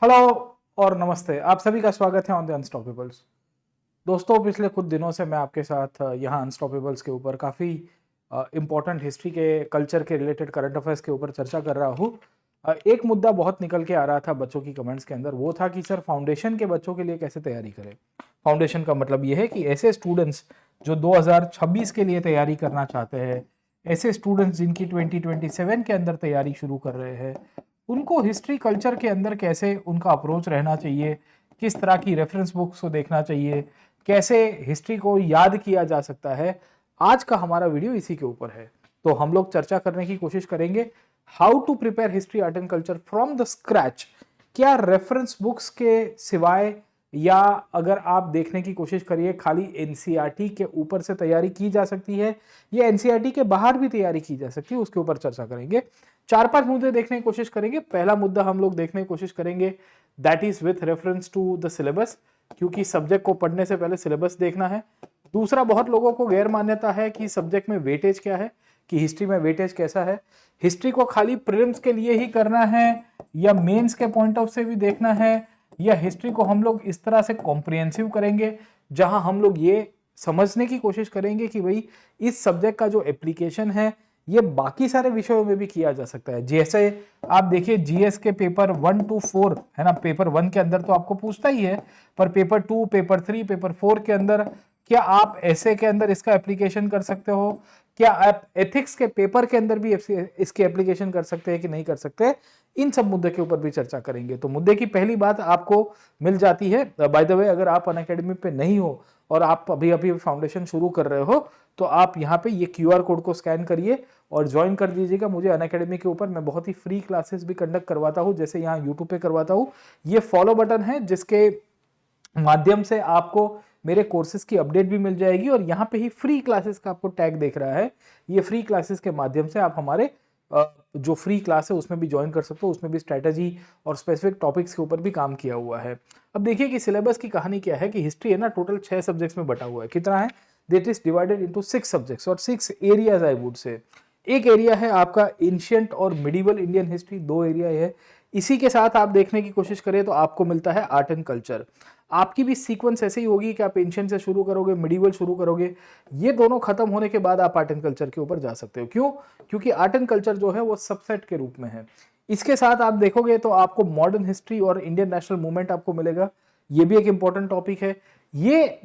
Hello और नमस्ते, आप सभी का स्वागत है ऑन द अनस्टॉपेबल्स। दोस्तों, पिछले कुछ दिनों से मैं आपके साथ यहाँ अनस्टॉपेबल्स के ऊपर काफ़ी इम्पोर्टेंट हिस्ट्री के, कल्चर के रिलेटेड, करंट अफेयर्स के ऊपर चर्चा कर रहा हूँ। एक मुद्दा बहुत निकल के आ रहा था बच्चों की कमेंट्स के अंदर, वो था कि सर फाउंडेशन के बच्चों के लिए कैसे तैयारी करें। फाउंडेशन का मतलब ये है कि ऐसे स्टूडेंट्स जो 2026 के लिए तैयारी करना चाहते हैं, ऐसे स्टूडेंट्स जिनकी 2027 के अंदर तैयारी शुरू कर रहे हैं, उनको हिस्ट्री कल्चर के अंदर कैसे उनका अप्रोच रहना चाहिए, किस तरह की रेफरेंस बुक्स को देखना चाहिए, कैसे हिस्ट्री को याद किया जा सकता है। आज का हमारा वीडियो इसी के ऊपर है। तो हम लोग चर्चा करने की कोशिश करेंगे how to prepare history art and culture from the scratch. क्या रेफरेंस बुक्स के सिवाय, या अगर आप देखने की कोशिश करिए खाली एनसीईआरटी के ऊपर से तैयारी की जा सकती है, या एनसीईआरटी के बाहर भी तैयारी की जा सकती है, उसके ऊपर चर्चा करेंगे। 4-5 मुद्दे देखने की कोशिश करेंगे। पहला मुद्दा हम लोग देखने की कोशिश करेंगे that is with reference to the syllabus, क्योंकि सब्जेक्ट को पढ़ने से पहले सिलेबस देखना है। दूसरा, बहुत लोगों को गैर मान्यता है कि सब्जेक्ट में वेटेज क्या है, कि हिस्ट्री में वेटेज कैसा है, हिस्ट्री को खाली प्रीलिम्स के लिए ही करना है या मेंस के पॉइंट ऑफ से भी देखना है, या हिस्ट्री को हम लोग इस तरह से कॉम्प्रिहेंसिव करेंगे जहां हम लोग ये समझने की कोशिश करेंगे कि भाई इस सब्जेक्ट का जो एप्लीकेशन है ये बाकी सारे विषयों में भी किया जा सकता है। जैसे आप देखिए जीएस के पेपर 1 to 4 है ना, पेपर 1 के अंदर तो आपको पूछता ही है, पर पेपर 2, पेपर 3, पेपर 4 के अंदर क्या आप ऐसे के अंदर इसका एप्लीकेशन कर सकते हो, क्या आप एथिक्स के पेपर के अंदर भी इसके एप्लीकेशन कर सकते हैं कि नहीं कर सकते, इन सब मुद्दे के ऊपर भी चर्चा करेंगे। तो मुद्दे की पहली बात आपको मिल जाती है। बाय द वे, अगर आप अनअकैडमी पे नहीं हो और आप अभी अभी फाउंडेशन शुरू कर रहे हो, तो आप यहाँ पे ये क्यूआर कोड को स्कैन करिए और ज्वाइन कर दीजिएगा मुझे अनअकैडमी के ऊपर। मैं बहुत ही फ्री क्लासेस भी कंडक्ट करवाता हूँ, जैसे यहाँ यूट्यूब पे करवाता हूँ। ये फॉलो बटन है जिसके माध्यम से आपको मेरे कोर्सेज की अपडेट भी मिल जाएगी, और यहाँ पे ही फ्री क्लासेस का आपको टैग देख रहा है। ये फ्री क्लासेस के माध्यम से आप हमारे जो फ्री क्लास है उसमें भी ज्वाइन कर सकते हो। उसमें भी स्ट्रेटजी और स्पेसिफिक टॉपिक्स के ऊपर भी काम किया हुआ है। अब देखिए कि सिलेबस की कहानी क्या है, कि हिस्ट्री है ना, टोटल 6 सब्जेक्ट्स में बटा हुआ है। कितना है? That is divided into 6 subjects और 6 एरियाज आई वुड से। एक एरिया है आपका एंशिएंट और मिडिवल इंडियन हिस्ट्री, 2 एरिया है। इसी के साथ आप देखने की कोशिश करें तो आपको मिलता है आर्ट एंड कल्चर। आपकी भी सीक्वेंस ऐसे ही होगी कि आप एंशिएंट से शुरू करोगे, मिडिवल शुरू करोगे, ये दोनों खत्म होने के बाद आप आर्ट एंड कल्चर के ऊपर जा सकते हो। क्यों? क्योंकि आर्ट एंड कल्चर जो है वो सबसेट के रूप में है। इसके साथ आप देखोगे तो आपको मॉडर्न हिस्ट्री और इंडियन नेशनल मूवमेंट आपको मिलेगा। ये भी एक इंपॉर्टेंट टॉपिक है। ये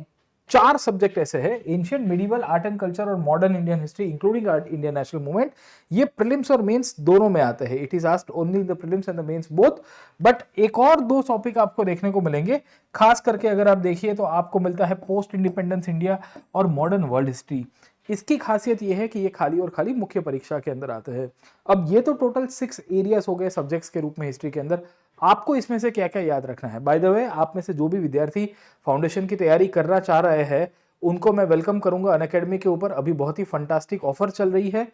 4 सब्जेक्ट ऐसे हैं, ancient, medieval, art and culture और modern Indian history including art Indian national movement. ये प्रीलिम्स और मेंस दोनों में आते हैं। It is asked only the prelims and the mains both. But एक और 2 टॉपिक आपको देखने को मिलेंगे, खास करके अगर आप देखिए तो आपको मिलता है पोस्ट इंडिपेंडेंस इंडिया और मॉडर्न वर्ल्ड हिस्ट्री। इसकी खासियत यह है कि ये खाली और खाली मुख्य परीक्षा के अंदर आते हैं। अब ये तो टोटल 6 एरियाज हो गए सब्जेक्ट्स के रूप में हिस्ट्री के अंदर। आपको इसमें से क्या क्या याद रखना है? बाय द वे, आप में से जो भी विद्यार्थी फाउंडेशन की तैयारी करना चाह रहे हैं उनको मैं वेलकम करूंगा अनअकैडमी के ऊपर। अभी बहुत ही फंटास्टिक ऑफर चल रही है,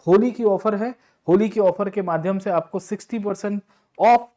होली की ऑफर है। होली की ऑफर के माध्यम से आपको 60% ऑफ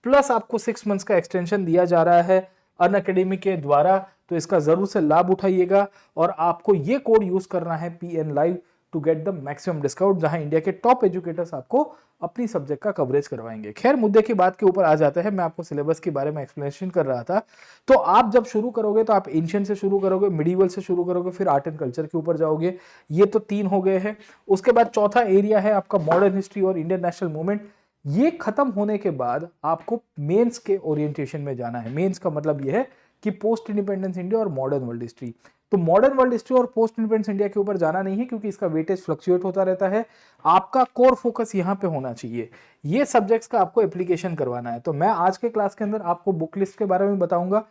प्लस आपको 6 मंथ्स का एक्सटेंशन दिया जा रहा है अनअकैडमी के द्वारा। तो इसका जरूर से लाभ उठाइएगा, और आपको ये कोड यूज करना है PN Live to get the maximum discount, जहां इंडिया के टॉप एजुकेटर्स आपको अपनी सब्जेक्ट का कवरेज करवाएंगे। खैर, मुद्दे की बात के ऊपर आ जाते हैं। मैं आपको सिलेबस के बारे में एक्सप्लेनेशन कर रहा था। तो आप जब शुरू करोगे तो आप एंशिएंट से शुरू करोगे, मिडिवल से शुरू करोगे, फिर आर्ट एंड कल्चर के ऊपर जाओगे। ये तो 3 हो गए हैं। उसके बाद चौथा एरिया है आपका मॉडर्न हिस्ट्री और इंडियन नेशनल मूवमेंट। ये खत्म होने के बाद आपको मेंस के ओरिएंटेशन में जाना है। मेंस का मतलब यह है कि पोस्ट इंडिपेंडेंस इंडिया और मॉडर्न वर्ल्ड हिस्ट्री। तो मॉडर्न वर्ल्ड हिस्ट्री और पोस्ट इंडिपेंडेंस इंडिया के ऊपर जाना नहीं है, क्योंकि इसका वेटेज फ्लक्चुएट होता रहता है। आपका कोर फोकस यहां पे होना चाहिए, ये सब्जेक्ट्स का आपको एप्लीकेशन करवाना है। तो मैं आज के क्लास के अंदर आपको बुक लिस्ट के बारे में बताऊंगा,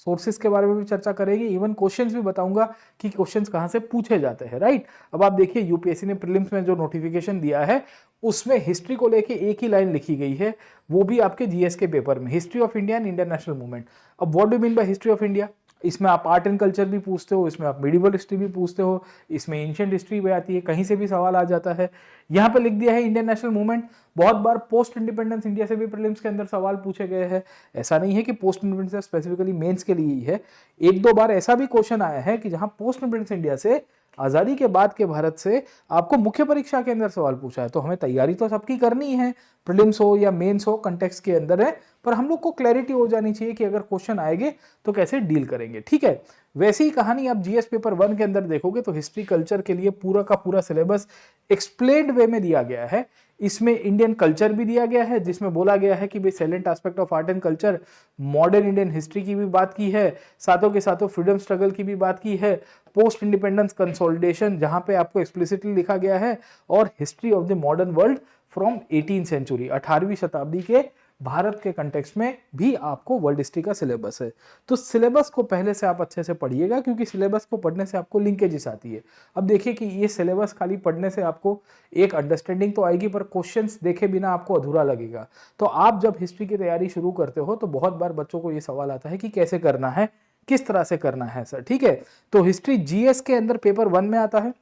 सोर्सेज के बारे में भी चर्चा करेंगे, इवन क्वेश्चंस भी बताऊंगा कि क्वेश्चंस कहां से पूछे जाते हैं। राइट? अब आप देखिए, यूपीएससी ने प्रीलिम्स में जो नोटिफिकेशन दिया है उसमें हिस्ट्री को लेके एक ही लाइन लिखी गई है, वो भी आपके जीएस के पेपर में, history of India and Indian national movement. अब what do mean by history of India? इसमें आप आर्ट एंड कल्चर भी पूछते हो, इसमें आप मिडिवल हिस्ट्री भी पूछते हो, इसमें एंशिएंट हिस्ट्री भी आती है, कहीं से भी सवाल आ जाता है। यहाँ पे लिख दिया है इंडियन नेशनल मूवमेंट। बहुत बार पोस्ट इंडिपेंडेंस इंडिया से भी प्रीलिम्स के अंदर सवाल पूछे गए हैं। ऐसा नहीं है कि पोस्ट इंडिपेंडेंस स्पेसिफिकली मेंस के लिए ही है। 1-2 बार ऐसा भी क्वेश्चन आया है कि जहां पोस्ट इंडिपेंडेंस इंडिया से आजादी के बाद के भारत से आपको मुख्य परीक्षा के अंदर सवाल पूछा है, तो हमें तैयारी तो सबकी करनी है, प्रीलिम्स हो या मेंस हो, कंटेक्स्ट के अंदर है, पर हम लोग को क्लैरिटी हो जानी चाहिए कि अगर क्वेश्चन आएंगे तो कैसे डील करेंगे, ठीक है। वैसी ही कहानी आप जीएस पेपर 1 के अंदर देखोगे तो हिस्ट्री कल्चर के लिए पूरा का पूरा सिलेबस एक्सप्लेन्ड वे में दिया गया है। इसमें इंडियन कल्चर भी दिया गया है, जिसमें बोला गया है कि भाई salient aspect of art and culture, modern Indian history की भी बात की है, साथों के साथों फ्रीडम स्ट्रगल की भी बात की है, पोस्ट इंडिपेंडेंस कंसोलिडेशन जहां पे आपको एक्सप्लिसिटली लिखा गया है, और history of the modern world from 18th century, 18वीं शताब्दी के भारत के कंटेक्स्ट में भी आपको वर्ल्ड हिस्ट्री का सिलेबस है। तो सिलेबस को पहले से आप अच्छे से पढ़िएगा, क्योंकि सिलेबस को पढ़ने से आपको लिंकेजेस आती है। अब देखिए कि ये सिलेबस खाली पढ़ने से आपको एक अंडरस्टैंडिंग तो आएगी, पर क्वेश्चंस देखे बिना आपको अधूरा लगेगा। तो आप जब हिस्ट्री की तैयारी शुरू करते हो तो बहुत बार बच्चों को ये सवाल आता है कि कैसे करना है, किस तरह से करना है सर, ठीक है। तो हिस्ट्री जीएस के अंदर पेपर 1 में आता है,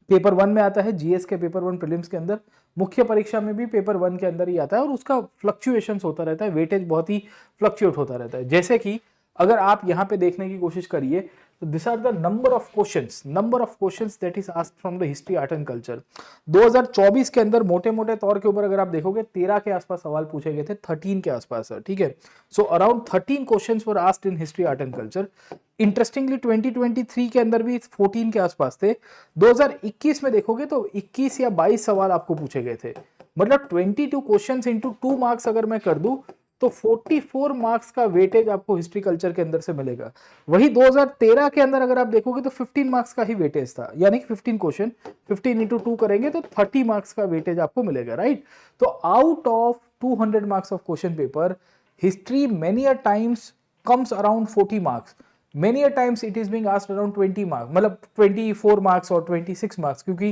पेपर 1 में आता है, जीएस के पेपर 1 प्रीलिम्स के अंदर, मुख्य परीक्षा में भी पेपर 1 के अंदर ही आता है, और उसका फ्लक्चुएशंस होता रहता है, वेटेज बहुत ही फ्लक्चुएट होता रहता है। जैसे कि अगर आप यहाँ पे देखने की कोशिश करिए तो this are the number of questions that is asked from the history art and culture. 2024 के अंदर मोटे मोटे तौर के ऊपर अगर आप देखोगे 13 के आसपास सवाल पूछे गए थे, 13 के आसपास सर, ठीक है। So around 13 questions were asked in history art and culture. Interestingly 2023 के अंदर भी 14 के आसपास थे। 2021 में देखोगे तो 21 या 22 सवाल आपको पूछे गए थे। मतलब 22 क्वेश्चंस इनटू 2 मार्क्स अगर मैं कर दूं तो 44 मार्क्स का वेटेज आपको हिस्ट्री कल्चर के अंदर से मिलेगा। वही 2013 के अंदर अगर आप देखोगे तो 15 मार्क्स का ही वेटेज था, यानी कि 15 क्वेश्चन 15 इंटू 2 करेंगे तो 30 मार्क्स का वेटेज आपको मिलेगा, राइट। तो out of 200 marks of question paper, history many a times comes around 40 marks, many a times it is being asked around 20 marks, मतलब 24 मार्क्स और 26 मार्क्स, क्योंकि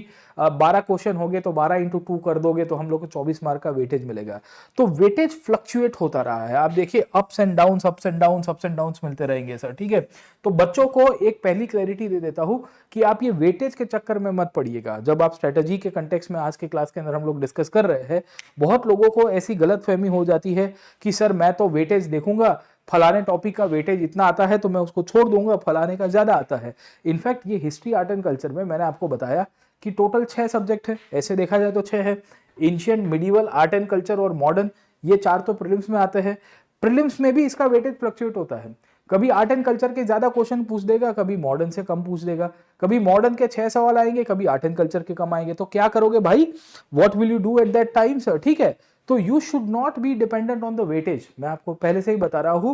12 क्वेश्चन हो गए तो 12 इंटू 2 कर दोगे तो हम लोग को 24 मार्क का वेटेज मिलेगा। तो वेटेज फ्लक्चुएट होता रहा है, आप देखिए अप्स एंड डाउन्स मिलते रहेंगे सर, ठीक है। तो बच्चों को एक पहली क्लैरिटी दे देता हूं कि आप ये वेटेज के चक्कर में मत पड़िएगा। जब आप स्ट्रेटेजी के कंटेक्स्ट में आज के क्लास के अंदर हम लोग डिस्कस कर रहे हैं, बहुत लोगों को ऐसी गलतफहमी हो जाती है कि सर मैं तो वेटेज देखूंगा, फलाने टॉपिक का वेटेज इतना आता है तो मैं उसको छोड़ दूंगा, फलाने का ज्यादा आता है। इनफैक्ट ये हिस्ट्री आर्ट एंड कल्चर में मैंने आपको बताया कि टोटल 6 सब्जेक्ट है, ऐसे देखा जाए तो 6 है। Ancient, medieval, art and culture और मॉडर्न, ये 4 तो प्रीलिम्स में आते हैं। प्रीलिम्स में भी इसका वेटेज फ्लक्चुएट होता है, कभी आर्ट एंड कल्चर के ज्यादा क्वेश्चन पूछ देगा, कभी मॉडर्न से कम पूछ देगा, कभी मॉडर्न के 6 सवाल आएंगे, कभी आर्ट एंड कल्चर के कम आएंगे। तो क्या करोगे भाई, what will you do at that time sir, ठीक है। तो you should not be dependent on the weightage, मैं आपको पहले से ही बता रहा हूं,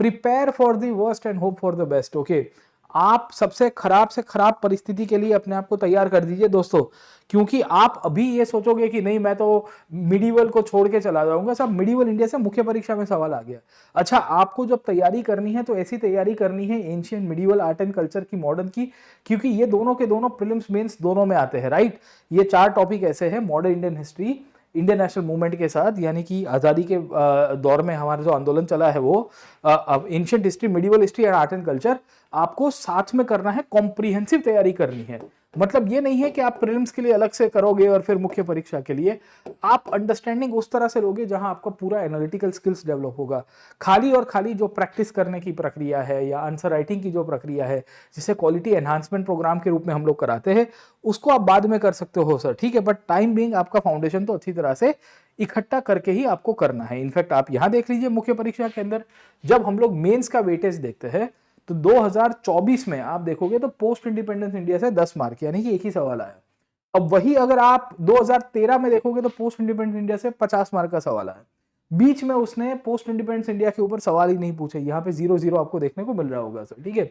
prepare for the worst and hope for the best, okay. आप सबसे खराब से खराब परिस्थिति के लिए अपने आप को तैयार कर दीजिए दोस्तों, क्योंकि आप अभी ये सोचोगे कि नहीं मैं तो मिडिवल को छोड़ के चला जाऊंगा, सब मिडिवल इंडिया से मुख्य परीक्षा में सवाल आ गया। अच्छा, आपको जब तैयारी करनी है तो ऐसी तैयारी करनी है ancient, medieval, art and culture की, मॉडर्न की, क्योंकि ये दोनों के दोनों प्रीलिम्स मेंस दोनों में आते हैं, राइट। ये 4 टॉपिक ऐसे हैं, modern Indian history, Indian national movement के साथ, यानी कि आज़ादी के दौर में हमारा जो आंदोलन चला है वो, ancient history, medieval history and art and culture, आपको साथ में करना है, कॉम्प्रिहेंसिव तैयारी करनी है। मतलब ये नहीं है कि आप प्रीलिम्स के लिए अलग से करोगे और फिर मुख्य परीक्षा के लिए आप अंडरस्टैंडिंग उस तरह से लोगे जहां आपका पूरा एनालिटिकल स्किल्स डेवलप होगा। खाली और खाली जो प्रैक्टिस करने की प्रक्रिया है या आंसर राइटिंग की जो प्रक्रिया है, जिसे क्वालिटी एनहांसमेंट प्रोग्राम के रूप में हम लोग कराते हैं, उसको आप बाद में कर सकते हो सर, ठीक है। बट टाइम बीइंग आपका फाउंडेशन तो अच्छी तरह से इकट्ठा करके ही आपको करना है। इनफैक्ट आप यहां देख लीजिए, मुख्य परीक्षा के अंदर जब हम लोग मेंस का वेटेज देखते हैं तो 2024 में आप देखोगे तो पोस्ट इंडिपेंडेंस इंडिया से 10 मार्क, यानी कि एक ही सवाल आया। अब वही अगर आप 2013 में देखोगे तो पोस्ट इंडिपेंडेंस इंडिया से 50 मार्क का सवाल आया। बीच में उसने पोस्ट इंडिपेंडेंस इंडिया के ऊपर सवाल ही नहीं पूछे, यहाँ पे 0-0 आपको देखने को मिल रहा होगा सर, ठीक है।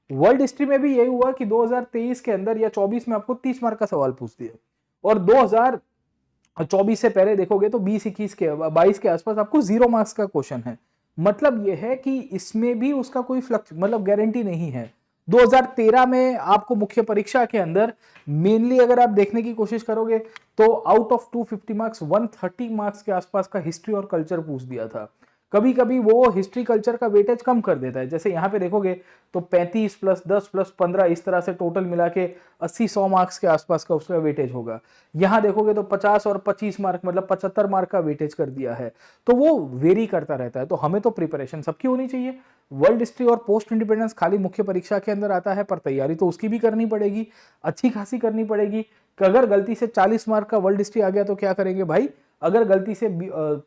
वर्ल्ड हिस्ट्री में भी यही हुआ कि 2023 के अंदर या 24 में आपको 30 मार्क का सवाल पूछ दिया, और 2024 से पहले देखोगे तो 20-21 के 22 के आसपास आपको 0 मार्क्स का क्वेश्चन है। मतलब यह है कि इसमें भी उसका कोई मतलब गारंटी नहीं है। 2013 में आपको मुख्य परीक्षा के अंदर मेनली अगर आप देखने की कोशिश करोगे तो आउट ऑफ 250 मार्क्स 130 मार्क्स के आसपास का हिस्ट्री और कल्चर पूछ दिया था। कभी कभी वो हिस्ट्री कल्चर का वेटेज कम कर देता है। जैसे यहाँ पे देखोगे तो 35 प्लस 10 प्लस 15 इस तरह से टोटल मिला के 80-100 मार्क्स के आसपास का उसका वेटेज होगा। यहाँ देखोगे तो 50 और 25 मार्क मतलब 75 मार्क का वेटेज कर दिया है। तो वो वेरी करता रहता है। तो हमें तो प्रिपरेशन सबकी होनी चाहिए। वर्ल्ड हिस्ट्री और पोस्ट इंडिपेंडेंस खाली मुख्य परीक्षा के अंदर आता है, पर तैयारी तो उसकी भी करनी पड़ेगी, अच्छी खासी करनी पड़ेगी। कि अगर गलती से 40 मार्क का वर्ल्ड हिस्ट्री आ गया तो क्या करेंगे भाई, अगर गलती से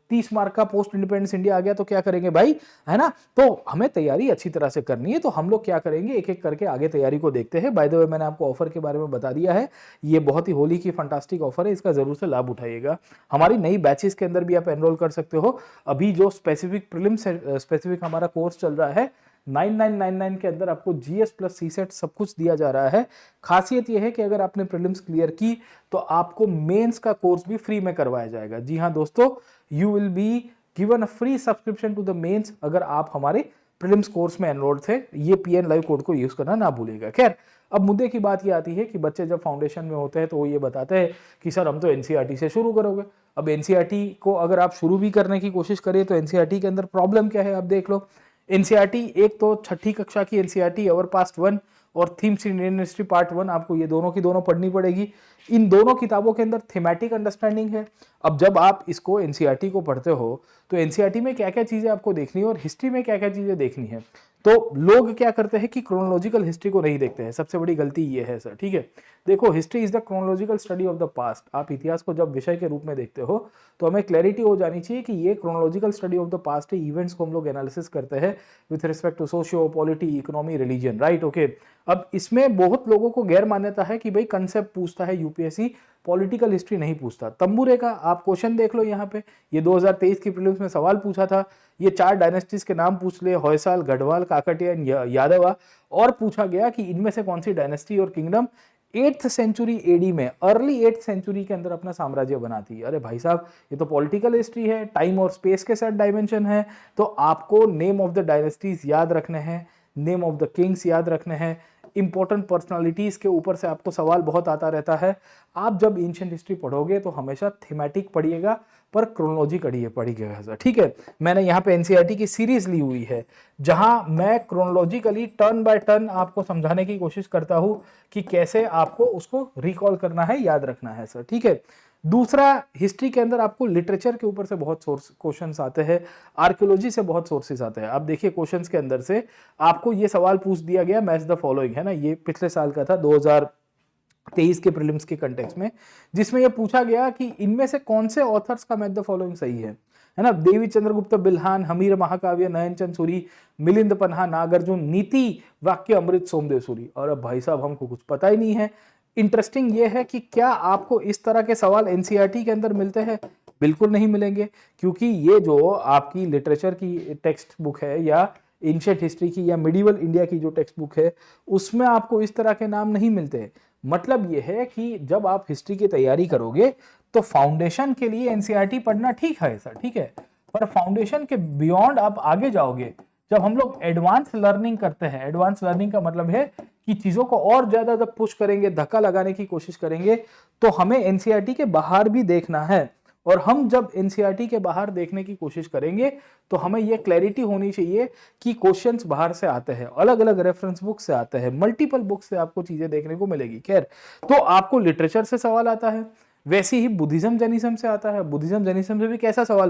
30 मार्क का पोस्ट इंडिपेंडेंस इंडिया आ गया तो क्या करेंगे भाई, है ना। तो हमें तैयारी अच्छी तरह से करनी है। तो हम लोग क्या करेंगे, एक एक करके आगे तैयारी को देखते हैं। बाय द वे मैंने आपको ऑफर के बारे में बता दिया है, ये बहुत ही होली की फंटास्टिक ऑफर है, इसका जरूर से लाभ उठाइएगा। हमारी नई बैचेस के अंदर भी आप एनरोल कर सकते हो। अभी जो स्पेसिफिक प्रीलिम्स स्पेसिफिक हमारा कोर्स चल रहा है 9999 के अंदर आपको जीएस प्लस सीसेट सब कुछ दिया जा रहा है। खासियत यह है कि अगर आपने प्रीलिम्स क्लियर की तो आपको मेंस का कोर्स भी फ्री में करवाया जाएगा। जी हाँ दोस्तों, you will be given a free subscription to the mains अगर आप हमारे प्रीलिम्स कोर्स में एनरोल्ड थे। ये पीएन लाइव कोड को यूज करना ना भूलिएगा। खैर, अब मुद्दे की बात ये आती है कि बच्चे जब फाउंडेशन में होते हैं तो वो ये बताते हैं कि सर हम तो एनसीईआरटी से शुरू करोगे। अब एनसीईआरटी को अगर आप शुरू भी करने की कोशिश करें तो एनसीईआरटी के अंदर प्रॉब्लम क्या है आप देख लो। एनसीईआरटी एक तो छठी कक्षा की एनसीईआरटी अवर पास्ट 1 और themes in Indian history part 1 आपको ये दोनों की दोनों पढ़नी पड़ेगी। इन दोनों किताबों के अंदर थीमेटिक अंडरस्टैंडिंग है। अब जब आप इसको एनसीईआरटी को पढ़ते हो तो एनसीईआरटी में क्या क्या चीजें आपको देखनी है और हिस्ट्री में क्या क्या चीजें देखनी है। तो लोग क्या करते हैं कि क्रोनोलॉजिकल हिस्ट्री को नहीं देखते हैं, सबसे बड़ी गलती ये है सर। ठीक है, देखो history is the chronological study of the past. आप इतिहास को जब विषय के रूप में देखते हो तो हमें क्लैरिटी हो जानी चाहिए कि ये chronological study of the past है। इवेंट्स को हम लोग एनालिसिस करते हैं with respect to socio polity economy religion, right. Okay, अब इसमें बहुत लोगों को गैर मान्यता है कि भाई कंसेप्ट पूछता है यूपीएससी, पॉलिटिकल हिस्ट्री नहीं पूछता। तंबूरे का आप क्वेश्चन देख लो यहाँ पे, ये 2023 की प्रीलिम्स में सवाल पूछा था। ये 4 डायनेस्टीज के नाम पूछ ले, होयसाल, गढ़वाल, काकटिया, यादवा, और पूछा गया कि इनमें से कौन सी डायनेस्टी और किंगडम 8th सेंचुरी एडी में, अर्ली 8th सेंचुरी के अंदर अपना साम्राज्य बनाती है। अरे भाई साहब, ये तो पॉलिटिकल हिस्ट्री है, टाइम और स्पेस के साथ डायमेंशन है। तो आपको नेम ऑफ द डायनेस्टीज याद रखने हैं, नेम ऑफ द किंग्स याद रखने हैं, इंपॉर्टेंट पर्सनालिटीज के ऊपर से आपको सवाल बहुत आता रहता है। आप जब एंशिएंट हिस्ट्री पढ़ोगे तो हमेशा थीमेटिक पढ़िएगा, पर क्रोनोलॉजी पढ़िएगा। ठीक है, मैंने यहाँ पे एनसीईआरटी की सीरीज ली हुई है जहां मैं क्रोनोलॉजिकली टर्न बाय टर्न आपको समझाने की कोशिश करता हूं कि कैसे आपको उसको रिकॉल करना है, याद रखना है सर। ठीक है, दूसरा, हिस्ट्री के अंदर आपको लिटरेचर के ऊपर से बहुत सोर्स क्वेश्चंस आते हैं, आर्कियोलॉजी से बहुत सोर्सेज आते हैं। आप देखिए क्वेश्चंस के अंदर से आपको ये सवाल पूछ दिया गया, मैच द फॉलोइंग, है ना, ये पिछले साल का था 2023 के प्रीलिम्स के कंटेक्स्ट में, जिसमें यह पूछा गया कि इनमें से कौन से ऑथर्स का मैच द फॉलोइंग सही है ना। देवी चंद्रगुप्त बिल्हान, हमीर महाकाव्य, नयनचंद सूरी, मिलिंद पन्हा, नागार्जुन, नीति वाक्य, अमृत सोमदेव सूरी। और अब भाई साहब हमको कुछ पता ही नहीं है। इंटरेस्टिंग ये है कि क्या आपको इस तरह के सवाल एनसीईआरटी के अंदर मिलते हैं? बिल्कुल नहीं मिलेंगे, क्योंकि ये जो आपकी लिटरेचर की टेक्स्ट बुक है या एंशिएंट हिस्ट्री की या मिडिवल इंडिया की जो टेक्स्ट बुक है उसमें आपको इस तरह के नाम नहीं मिलते। मतलब ये है कि जब आप हिस्ट्री की तैयारी करोगे तो फाउंडेशन के लिए एनसीईआरटी पढ़ना ठीक है सर, ठीक है, पर फाउंडेशन के बियॉन्ड आप आगे जाओगे। जब हम लोग एडवांस लर्निंग करते हैं, एडवांस लर्निंग का मतलब है कि चीजों को और ज्यादा जब पुश करेंगे, धक्का लगाने की कोशिश करेंगे, तो हमें एनसीईआरटी के बाहर भी देखना है। और हम जब एनसीईआरटी के बाहर देखने की कोशिश करेंगे तो हमें यह क्लैरिटी होनी चाहिए कि क्वेश्चंस बाहर से आते हैं, अलग अलग रेफरेंस बुक से आते हैं, मल्टीपल बुक से आपको चीजें देखने को मिलेगी। खैर, तो आपको लिटरेचर से सवाल आता है, वैसे ही बुद्धिज्म जैनिज्म से आता है। बुद्धिज्म जैनिज्म से भी कैसा सवाल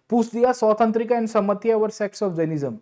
पूछ दिया, Sautrantika and Sammitiya were sects of Jainism,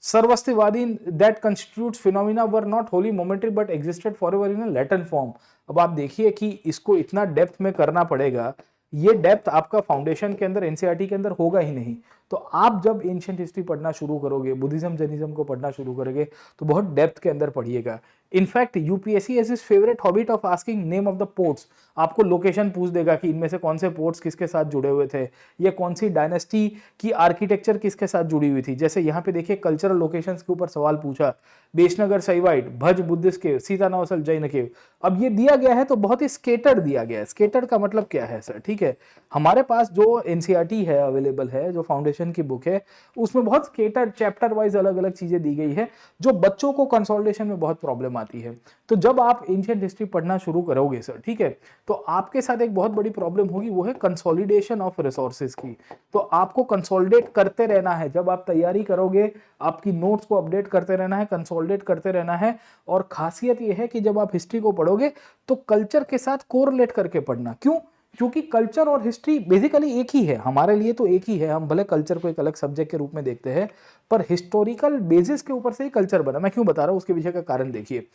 Sarvastivadi that constitutes phenomena were not wholly momentary but existed forever in a latent form. अब आप देखिए कि इसको इतना डेप्थ में करना पड़ेगा, ये डेप्थ आपका फाउंडेशन के अंदर एनसीईआरटी के अंदर होगा ही नहीं। तो आप जब एंशिएंट हिस्ट्री पढ़ना शुरू करोगे, बुद्धिज्म जैनिज्म को पढ़ना शुरू करोगे, तो बहुत डेप्थ के अंदर पढ़िएगा। In fact UPSC as is favourite habit of asking name of the ports. आपको लोकेशन पूछ देगा कि इनमें से कौन से पोर्ट्स किसके साथ जुड़े हुए थे, या कौन सी डायनेस्टी की आर्किटेक्चर किसके साथ जुड़ी हुई थी। जैसे यहाँ पे देखिए कल्चरल लोकेशंस के ऊपर सवाल पूछा, बेशनगर साइवाइट, भज बुद्धिस्ट केव, सीता नवसल जैन केव। अब ये दिया गया है तो बहुत ही स्केटर्ड दिया गया है। स्केटर्ड का मतलब क्या है सर? ठीक है, हमारे पास जो एनसीईआरटी है अवेलेबल है, जो फाउंडेशन कंसोलिडेशन की बुक है, उसमें बहुत स्केटर्ड चैप्टर वाइज अलग अलग चीजें दी गई है जो बच्चों को कंसोलिडेशन में बहुत प्रॉब्लम आती है। तो जब आप एंशिएंट हिस्ट्री पढ़ना शुरू करोगे सर, ठीक है, तो आपके साथ एक बहुत बड़ी प्रॉब्लम होगी, वो है कंसोलिडेशन ऑफ रिसोर्सेज की। तो आपको कंसोलिडेट करते रहना है, जब आप तैयारी करोगे आपकी नोट्स को अपडेट करते रहना है, कंसोलिडेट करते रहना है। और खासियत यह है कि जब आप हिस्ट्री को पढ़ोगे तो कल्चर के साथ कोरिलेट करके पढ़ना। क्यों? क्योंकि कल्चर और हिस्ट्री बेसिकली एक ही है, हमारे लिए तो एक ही है। हम भले कल्चर को एक अलग सब्जेक्ट के रूप में देखते हैं, पर हिस्टोरिकल बेसिस के ऊपर से ही कल्चर बना। मैं क्यों बता रहा हूं, उसके पीछे का कारण देखिए।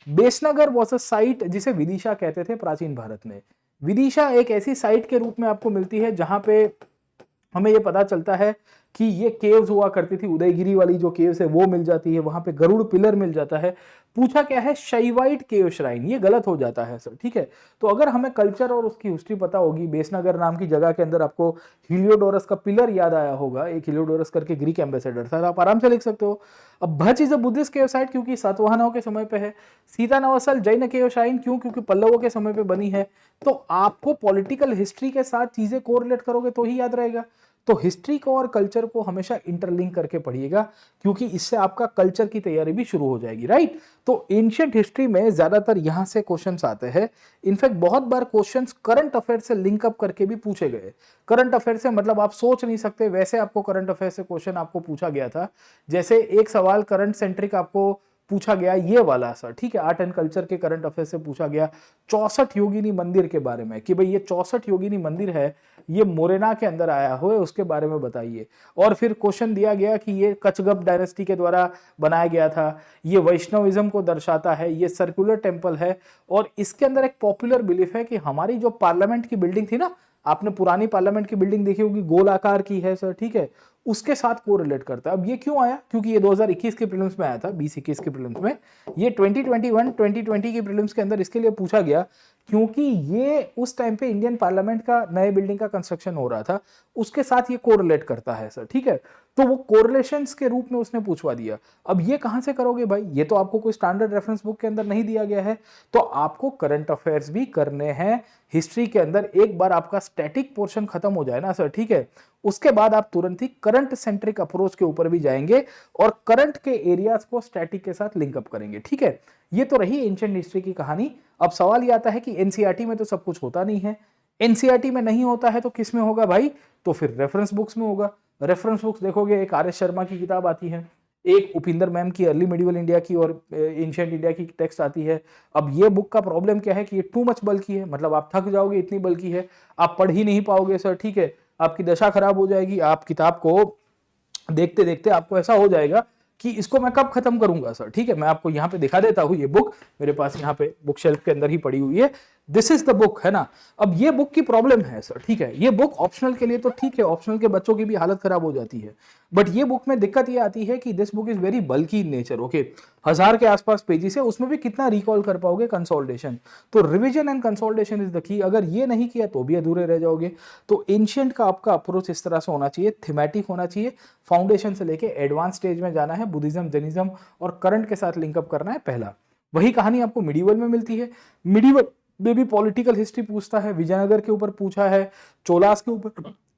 बेसनगर वॉज अ साइट जिसे विदिशा कहते थे प्राचीन भारत में। विदिशा एक ऐसी साइट के रूप में आपको मिलती है जहां पे हमें ये पता चलता है कि ये केव्स हुआ करती थी, उदयगिरी वाली जो केव्स है वो मिल जाती है, वहां पे गरुड़ पिलर मिल जाता है। पूछा क्या है, शाइवाइट केव श्राइन, ये गलत हो जाता है सर, ठीक है। तो अगर हमें कल्चर और उसकी हिस्ट्री पता होगी, बेसनगर नाम की जगह के अंदर आपको हीलियोडोरस का पिलर याद आया होगा, एक हीलियोडोरस करके ग्रीक एम्बेसडर था, आप आराम से लिख सकते हो। अब Bhaja is a Buddhist cave site क्योंकि सातवाहनों के समय पे है। Sittanavasal Jain cave shrine क्यों? क्योंकि पल्लवों के समय पे बनी है। तो आपको पॉलिटिकल हिस्ट्री के साथ चीजें कोरिलेट करोगे तो ही याद रहेगा। तो हिस्ट्री को और कल्चर को हमेशा इंटरलिंक करके पढ़िएगा, क्योंकि इससे आपका कल्चर की तैयारी भी शुरू हो जाएगी, राइट। तो एंशिएंट हिस्ट्री में ज्यादातर यहां से क्वेश्चंस आते हैं। इनफैक्ट बहुत बार क्वेश्चंस करंट अफेयर से लिंक अप करके भी पूछे गए। करंट अफेयर से मतलब आप सोच नहीं सकते वैसे आपको करंट अफेयर से क्वेश्चन आपको पूछा गया था। जैसे एक सवाल करंट सेंट्रिक आपको पूछा गया ये वाला सर, ठीक है, आर्ट एंड कल्चर के करंट अफेयर से पूछा गया 64 योगिनी मंदिर के बारे में, कि भाई ये 64 योगिनी मंदिर है, ये मोरेना के अंदर आया हुआ है, उसके बारे में बताइए। और फिर क्वेश्चन दिया गया कि ये कचगप डायनेस्टी के द्वारा बनाया गया था, ये वैष्णविज्म को दर्शाता है, ये सर्कुलर टेम्पल है। और इसके अंदर एक पॉपुलर बिलीफ है कि हमारी जो पार्लियामेंट की बिल्डिंग थी ना, आपने पुरानी पार्लियामेंट की बिल्डिंग देखी होगी, गोल आकार की है सर, ठीक है, उसके साथ कोरिलेट करता है। अब ये क्यों आया? क्योंकि ये 2021 के प्रीलिम्स में आया था, 2021 के प्रीलिम्स में। ये 2021 2020 की प्रीलिम्स के अंदर इसके लिए पूछा गया क्योंकि ये उस टाइम पे इंडियन पार्लियामेंट का नए बिल्डिंग का कंस्ट्रक्शन हो रहा था, उसके साथ ये कोरिलेट करता है सर, ठीक है। तो वो कोरिलेशंस के रूप में उसने पूछवा दिया। अब ये कहां से करोगे भाई? ये तो आपको कोई स्टैंडर्ड रेफरेंस बुक के अंदर नहीं दिया गया है। तो आपको करंट अफेयर्स भी करने हैं हिस्ट्री के अंदर। एक बार आपका स्टैटिक पोर्शन खत्म हो जाए ना सर, ठीक है, उसके बाद आप तुरंत ही करंट सेंट्रिक अप्रोच के ऊपर भी जाएंगे और करंट के एरियाज को स्टैटिक के साथ लिंकअप करेंगे, ठीक है। ये तो रही एंशिएंट हिस्ट्री की कहानी। अब सवाल ये आता है कि एनसीईआरटी में तो सब कुछ होता नहीं है। एनसीईआरटी में नहीं होता है तो किस में होगा भाई? तो फिर रेफरेंस बुक्स में होगा। रेफरेंस बुक्स देखोगे, एक आर एस शर्मा की किताब आती है, एक उपिंदर मैम की अर्ली मिडिवल इंडिया की और एंशिएंट इंडिया की टेक्स्ट आती है। अब ये बुक का प्रॉब्लम क्या है कि ये टू मच बल्की है, मतलब आप थक जाओगे, इतनी बल्की है, आप पढ़ ही नहीं पाओगे सर, ठीक है, आपकी दशा खराब हो जाएगी। आप किताब को देखते देखते आपको ऐसा हो जाएगा कि इसको मैं कब खत्म करूंगा सर, ठीक है। मैं आपको यहाँ पे दिखा देता हूँ, ये बुक मेरे पास यहाँ पे बुक शेल्फ के अंदर ही पड़ी हुई है, दिस इज द बुक, है ना। अब ये बुक की प्रॉब्लम है सर, ठीक है, ये बुक ऑप्शनल के लिए तो ठीक है, ऑप्शनल के बच्चों की भी हालत खराब हो जाती है, बट ये बुक में दिक्कत ये आती है कि this book is very bulky in nature, okay. 1000 के आसपास पेजेस है, उसमें भी कितना रिकॉल कर पाओगे कंसोलिडेशन? तो revision and consolidation is the key. अगर ये नहीं किया तो भी अधूरे रह जाओगे। तो एंशिएंट का आपका अप्रोच इस तरह से होना चाहिए, थीमेटिक होना चाहिए, फाउंडेशन से लेके एडवांस स्टेज में जाना है, बुद्धिज्म, जैनिज्म और करंट के साथ लिंकअप करना है पहला। वही कहानी आपको मिडिवल में मिलती है। मिडिवल में भी पॉलिटिकल हिस्ट्री पूछता है, विजयनगर के ऊपर पूछा है, चोलास के ऊपर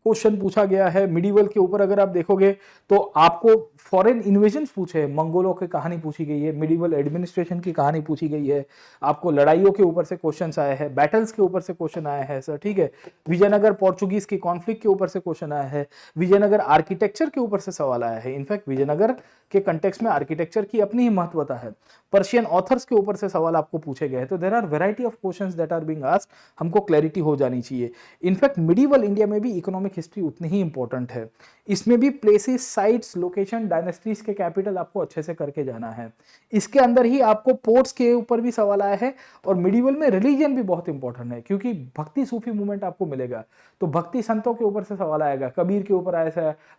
क्वेश्चन पूछा गया है। मिडिवल के ऊपर अगर आप देखोगे तो आपको फॉरेन इन्वेजन पूछे, मंगोलों की कहानी पूछी गई है, मिडिवल एडमिनिस्ट्रेशन की कहानी पूछी गई है, आपको लड़ाइयों के ऊपर से क्वेश्चंस आए हैं, बैटल्स के ऊपर से क्वेश्चन आए हैं सर, ठीक है। विजयनगर पोर्चुगीज की कॉन्फ्लिक्ट के ऊपर से क्वेश्चन आया है, विजयनगर आर्किटेक्चर के ऊपर से सवाल आया है। इनफैक्ट विजयनगर के कंटेक्स्ट में आर्किटेक्चर की अपनी ही महत्वता है। पर्शियन ऑथर्स के ऊपर से सवाल आपको पूछे गए हैं। तो there are variety of questions that are being asked, हमको क्लैरिटी हो जानी चाहिए। इनफैक्ट मिडिवल इंडिया में भी इकोनॉमिक हिस्ट्री उतनी ही इंपॉर्टेंट है। इसमें भी प्लेसेस, साइट्स, लोकेशन, डायनेस्टीज के कैपिटल आपको अच्छे से करके जाना है। इसके अंदर ही आपको पोर्ट्स के ऊपर भी सवाल आया है। और मिडिवल में रिलीजन भी बहुत इंपॉर्टेंट है, क्योंकि भक्ति सूफी मूवमेंट आपको मिलेगा, तो भक्ति संतों के ऊपर से सवाल आएगा, कबीर के ऊपर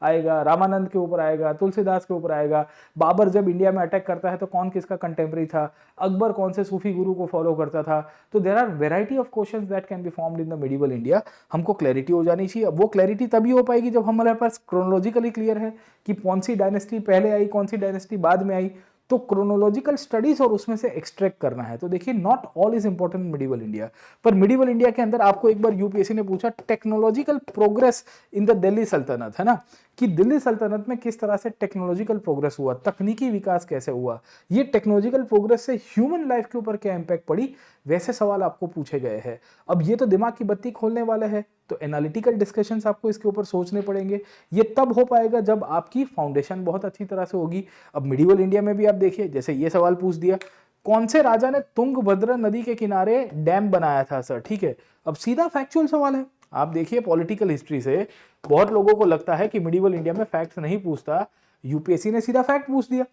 आएगा, रामानंद के ऊपर आएगा, तुलसीदास के ऊपर आएगा। बाबर जब इंडिया में अटैक करता है तो कौन किसका कंटेम्पररी था, अकबर कौन से सूफी गुरु को फॉलो करता था। तो there are variety of questions that can be formed in the medieval India. हमको क्लैरिटी हो जानी चाहिए। अब वो क्लैरिटी तभी हो पाएगी जब हमारे पास क्रोनोलॉजिकली क्लियर है कि कौन सी डायनेस्टी पहले आई, कौन सी डायनेस्टी बाद में आई, तो क्रोनोलॉजिकल स्टडीज और उसमें से एक्सट्रैक्ट करना है। तो देखिए not all is important in medieval India, पर मिडिवल इंडिया के अंदर आपको एक बार यूपीएससी ने पूछा technological progress in the Delhi सल्तनत, है ना, कि दिल्ली सल्तनत में किस तरह से टेक्नोलॉजिकल प्रोग्रेस हुआ, तकनीकी विकास कैसे हुआ, ये टेक्नोलॉजिकल प्रोग्रेस से ह्यूमन लाइफ के ऊपर क्या इंपैक्ट पड़ी, वैसे सवाल आपको पूछे गए हैं। अब ये तो दिमाग की बत्ती खोलने वाला है, तो एनालिटिकल डिस्कशंस आपको इसके ऊपर सोचने पड़ेंगे। ये तब हो पाएगा जब आपकी फाउंडेशन बहुत अच्छी तरह से होगी। अब मिडिवल इंडिया में भी आप देखिए, जैसे ये सवाल पूछ दिया, कौन से राजा ने तुंगभद्रा नदी के किनारे डैम बनाया था सर, ठीक है। अब सीधा फैक्चुअल सवाल है। आप देखिए पॉलिटिकल हिस्ट्री से बहुत लोगों को लगता है कि मिडिवल इंडिया में फैक्ट्स नहीं पूछता, यूपीएससी ने सीधा फैक्ट पूछ दिया।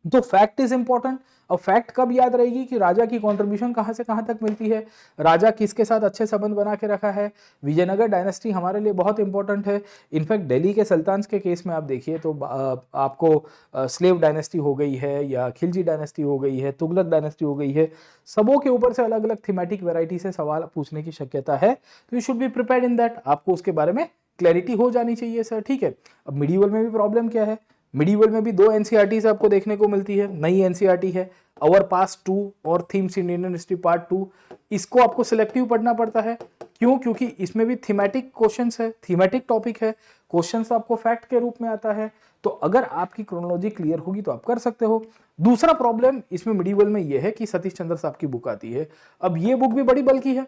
तो फैक्ट इज इंपॉर्टेंट। अब फैक्ट कब याद रहेगी कि राजा की कंट्रीब्यूशन कहां से कहां तक मिलती है, राजा किसके साथ अच्छे संबंध बना के रखा है। विजयनगर डायनेस्टी हमारे लिए बहुत इंपॉर्टेंट है। इनफैक्ट दिल्ली के सुल्तान के केस में आप देखिए तो आपको स्लेव डायनेस्टी हो गई है, या खिलजी डायनेस्टी हो गई है, तुगलक डायनेस्टी हो गई है, सबों के ऊपर से अलग अलग थीमेटिक वेराइटी से सवाल पूछने की शक्यता है। तो you should be prepared in that, आपको उसके बारे में क्लैरिटी हो जानी चाहिए सर, ठीक है। अब मिडिवल में भी प्रॉब्लम क्या है, मिडिवल में भी 2 एनसीईआरटी आपको देखने को मिलती है। नई एनसीईआरटी है अवर पास 2 और themes in Indian history part 2। इसको आपको सिलेक्टिव पढ़ना पड़ता है, क्यों, क्योंकि इसमें भी थीमेटिक क्वेश्चंस है, थीमेटिक टॉपिक है, क्वेश्चंस आपको फैक्ट के रूप में आता है। तो अगर आपकी क्रोनोलॉजी क्लियर होगी तो आप कर सकते हो। दूसरा प्रॉब्लम इसमें मिडिवल में यह है कि सतीश चंद्र साहब की बुक आती है। अब ये बुक भी बड़ी बल्कि है,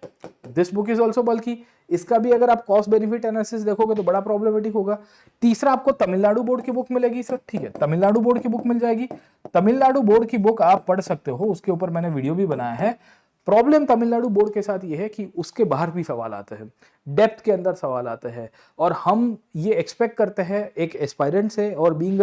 दिस बुक इज ऑल्सो बल्कि, इसका भी अगर आप कॉस्ट बेनिफिट एनालिसिस देखोगे तो बड़ा प्रॉब्लमेटिक होगा। तीसरा आपको तमिलनाडु बोर्ड की बुक मिलेगी सर, ठीक है, तमिलनाडु बोर्ड की बुक मिल जाएगी। तमिलनाडु बोर्ड की बुक आप पढ़ सकते हो, उसके ऊपर मैंने वीडियो भी बनाया है। प्रॉब्लम तमिलनाडु बोर्ड के साथ ये है कि उसके बाहर भी सवाल आते हैं, डेप्थ के अंदर सवाल आते हैं, और हम ये एक्सपेक्ट करते हैं एक एस्पायरेंट से और बीइंग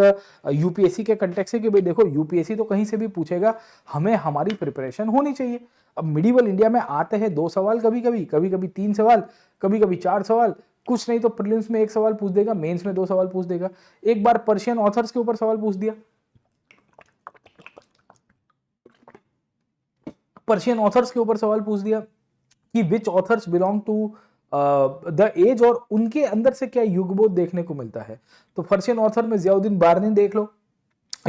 यूपीएससी के कंटेक्स्ट से कि भाई देखो यूपीएससी तो कहीं से भी पूछेगा, हमें हमारी प्रिपरेशन होनी चाहिए। अब मिडिवल इंडिया में आते हैं 2 सवाल, कभी कभी 3 सवाल, कभी कभी 4 सवाल, कुछ नहीं तो प्रीलिम्स में 1 सवाल पूछ देगा, मेंस में 2 सवाल पूछ देगा। एक बार पर्शियन ऑथर्स के ऊपर सवाल पूछ दिया, पर्शियन ऑथर्स के ऊपर सवाल पूछ दिया कि which authors belong to the age, और उनके अंदर से क्या युगबोध देखने को मिलता है। तो पर्शियन ऑथर में जियाउद्दीन बारनी देख लो,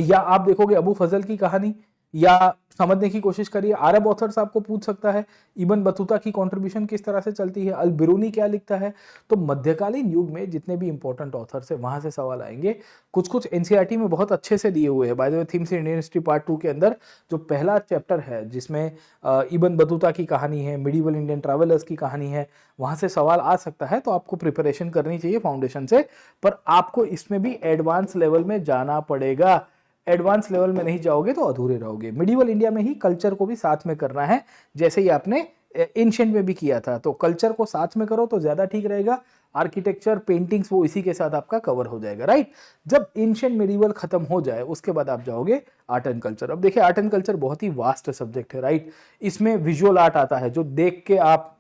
या आप देखोगे अबू फजल की कहानी, या समझने की कोशिश करिए अरब ऑथर्स आपको पूछ सकता है, इब्न बतूता की कंट्रीब्यूशन किस तरह से चलती है, अल बिरूनी क्या लिखता है। तो मध्यकालीन युग में जितने भी इंपॉर्टेंट ऑथर्स है वहां से सवाल आएंगे। कुछ कुछ एनसीईआरटी में बहुत अच्छे से दिए हुए हैं। By the way themes in Indian history part 2 के अंदर जो पहला चैप्टर है जिसमें इब्न बतूता की कहानी है, मिडिवल इंडियन ट्रैवलर्स की कहानी है, वहां से सवाल आ सकता है। तो आपको प्रिपरेशन करनी चाहिए फाउंडेशन से, पर आपको इसमें भी एडवांस लेवल में जाना पड़ेगा। एडवांस लेवल में नहीं जाओगे तो अधूरे रहोगे। मिडिवल इंडिया में ही कल्चर को भी साथ में करना है, जैसे ही आपने एंशिएंट में भी किया था। तो कल्चर को साथ में करो तो ज्यादा ठीक रहेगा। आर्किटेक्चर, पेंटिंग्स, वो इसी के साथ आपका कवर हो जाएगा, राइट। जब एंशिएंट मिडिवल खत्म हो जाए उसके बाद आप जाओगे आर्ट एंड कल्चर। अब देखिए आर्ट एंड कल्चर बहुत ही वास्ट सब्जेक्ट है, राइट। इसमें विजुअल आर्ट आता है, जो देख के आप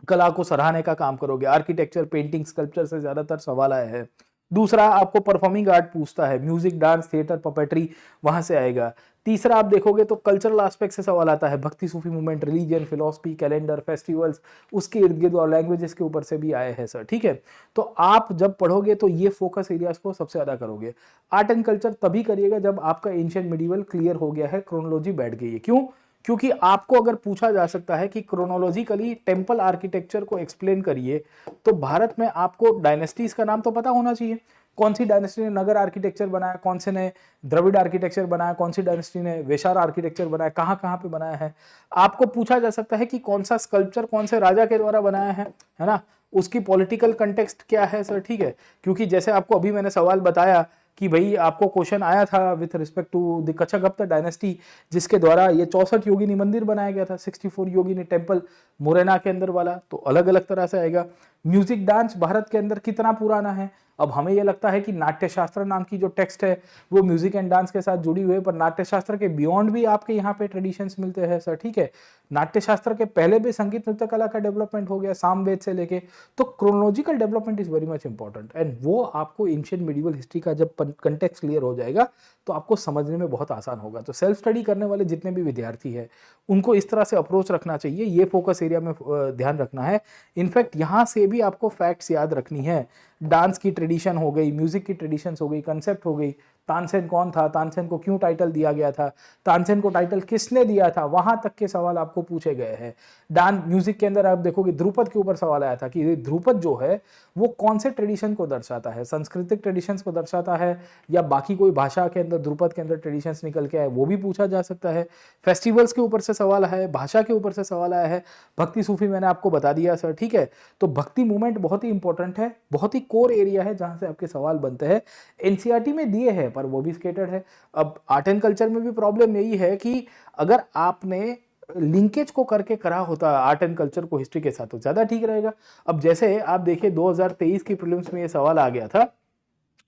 कला को सराहने का काम करोगे। आर्किटेक्चर, पेंटिंग, स्कल्पचर से ज्यादातर सवाल आए हैं। दूसरा आपको परफॉर्मिंग आर्ट पूछता है, म्यूजिक, डांस, थिएटर, पपेट्री, वहां से आएगा। तीसरा आप देखोगे तो कल्चरल एस्पेक्ट से सवाल आता है, Bhakti, Sufi movement, religion, philosophy, calendar, festivals, उसके इर्द गिर्द और लैंग्वेजेस के ऊपर से भी आए हैं सर, ठीक है। तो आप जब पढ़ोगे तो ये फोकस एरियाज को सबसे ज्यादा करोगे। आर्ट एंड कल्चर तभी करिएगा जब आपका एंशिएंट मिडिवल क्लियर हो गया है, क्रोनोलॉजी बैठ गई है। क्यों? क्योंकि आपको अगर पूछा जा सकता है कि क्रोनोलॉजिकली टेम्पल आर्किटेक्चर को एक्सप्लेन करिए, तो भारत में आपको डायनेस्टीज का नाम तो पता होना चाहिए। कौन सी डायनेस्टी ने नगर आर्किटेक्चर बनाया, कौन से ने द्रविड़ आर्किटेक्चर बनाया, कौन सी डायनेस्टी ने वेशार आर्किटेक्चर बनाया, कहाँ कहाँ पे बनाया है। आपको पूछा जा सकता है कि कौन सा स्कल्पचर कौन से राजा के द्वारा बनाया है ना, उसकी पॉलिटिकल कंटेक्स्ट क्या है सर, ठीक है। क्योंकि जैसे आपको अभी मैंने सवाल बताया कि भाई आपको क्वेश्चन आया था with respect to the Kachagupta dynasty, जिसके द्वारा ये 64 योगिनी मंदिर बनाया गया था, 64 योगिनी टेम्पल मुरैना के अंदर वाला, तो अलग अलग तरह से आएगा। म्यूजिक डांस भारत के अंदर कितना पुराना है। अब हमें यह लगता है कि नाट्यशास्त्र नाम की जो टेक्स्ट है वो म्यूजिक एंड डांस के साथ जुड़ी हुई है, पर नाट्यशास्त्र के बियॉन्ड भी आपके यहाँ पे ट्रेडिशंस मिलते हैं सर, ठीक है। नाट्यशास्त्र के पहले भी संगीत नृत्य कला का डेवलपमेंट हो गया, सामवेद से लेके। तो chronological development is very much important, and वो आपको एंशिएंट मिडिवल हिस्ट्री का जब कंटेक्स्ट क्लियर हो जाएगा तो आपको समझने में बहुत आसान होगा। तो सेल्फ स्टडी करने वाले जितने भी विद्यार्थी हैं उनको इस तरह से अप्रोच रखना चाहिए, ये फोकस एरिया में ध्यान रखना है। इनफैक्ट यहाँ से भी आपको फैक्ट्स याद रखनी है। डांस की ट्रेडिशन हो गई, म्यूजिक की ट्रेडिशंस हो गई, कंसेप्ट हो गई, तानसेन कौन था, तानसेन को क्यों टाइटल दिया गया था, तानसेन को टाइटल किसने दिया था, वहां तक के सवाल आपको पूछे गए हैं। डांस म्यूजिक के अंदर आप देखोगे ध्रुपद के ऊपर सवाल आया था कि ध्रुपद जो है वो कौन से ट्रेडिशन को दर्शाता है, सांस्कृतिक ट्रेडिशंस को दर्शाता है या बाकी कोई भाषा के अंदर ध्रुपद के अंदर ट्रेडिशंस निकल के आए, वो भी पूछा जा सकता है। फेस्टिवल्स के ऊपर से सवाल है, भाषा के ऊपर से सवाल आया है। भक्ति सूफी मैंने आपको बता दिया सर, ठीक है। तो भक्ति मूवमेंट बहुत ही इंपॉर्टेंट है, बहुत ही कोर एरिया है जहां से आपके सवाल बनते हैं। एनसीईआरटी में दिए हैं पर वो भी स्केटर्ड है। अब आर्ट एंड कल्चर में भी प्रॉब्लम यही है कि अगर आपने लिंकेज को करके करा होता आर्ट एंड कल्चर को हिस्ट्री के साथ तो ज्यादा ठीक रहेगा। अब जैसे आप देखिए 2023 की प्रीलिम्स में ये सवाल आ गया था